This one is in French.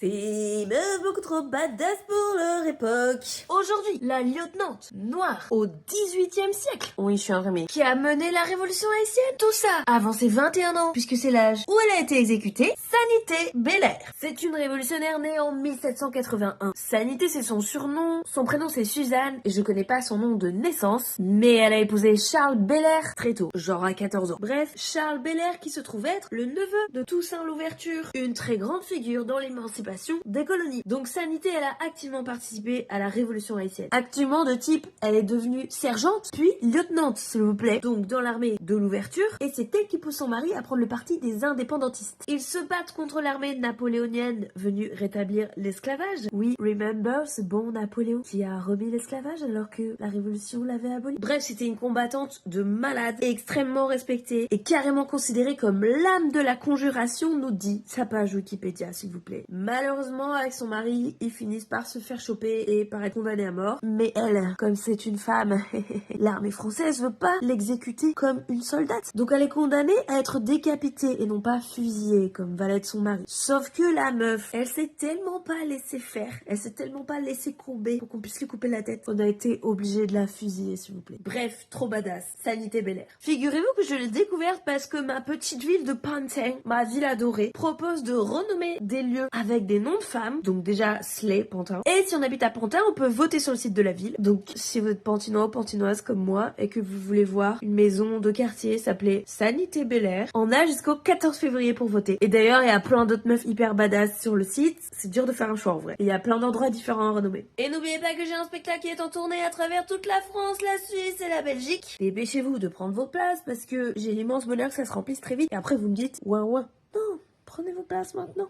Filles beaucoup trop badass pour leur époque. Aujourd'hui, la lieutenante noire au XVIIIe siècle, oui je suis un remake, qui a mené la révolution haïtienne. Tout ça avant ses 21 ans, puisque c'est l'âge où elle a été exécutée. Sanité Belair. C'est une révolutionnaire née en 1781. Sanité c'est son surnom, son prénom c'est Suzanne, et je connais pas son nom de naissance, mais elle a épousé Charles Belair très tôt, genre à 14 ans. Bref, Charles Belair qui se trouve être le neveu de Toussaint Louverture, une très grande figure dans l'émancipation des colonies. Donc Sanité, elle a activement participé à la révolution haïtienne. Actuellement de type, elle est devenue sergente, puis lieutenante s'il vous plaît, donc dans l'armée de l'ouverture, et c'est elle qui pousse son mari à prendre le parti des indépendantistes. Ils se battent contre l'armée napoléonienne venue rétablir l'esclavage. Oui, remember ce bon Napoléon qui a remis l'esclavage alors que la révolution l'avait aboli. Bref, c'était une combattante de malade, extrêmement respectée et carrément considérée comme l'âme de la conjuration, nous dit sa page Wikipédia s'il vous plaît. Malheureusement, avec son mari, ils finissent par se faire choper et par être condamnés à mort. Mais elle, comme c'est une femme, l'armée française veut pas l'exécuter comme une soldate. Donc elle est condamnée à être décapitée et non pas fusillée comme va l'être son mari. Sauf que la meuf, elle s'est tellement pas laissée faire, elle s'est tellement pas laissée courber pour qu'on puisse lui couper la tête. On a été obligé de la fusiller s'il vous plaît. Bref, trop badass. Sanité Belair. Figurez-vous que je l'ai découverte parce que ma petite ville de Pantin, ma ville adorée, propose de renommer des lieux avec des noms de femmes. Donc déjà Slay, Pantin. Et si on habite à Pantin, on peut voter sur le site de la ville. Donc si vous êtes pantinois ou pantinoise comme moi et que vous voulez voir une maison de quartier s'appeler Sanité Belair, on a jusqu'au 14 février pour voter. Et d'ailleurs, il y a plein d'autres meufs hyper badass sur le site. C'est dur de faire un choix en vrai. Il y a plein d'endroits différents à renommer. Et n'oubliez pas que j'ai un spectacle qui est en tournée à travers toute la France, la Suisse et la Belgique. Dépêchez-vous de prendre vos places parce que j'ai l'immense bonheur que ça se remplisse très vite. Et après vous me dites, ouin ouin. Non, prenez vos places maintenant.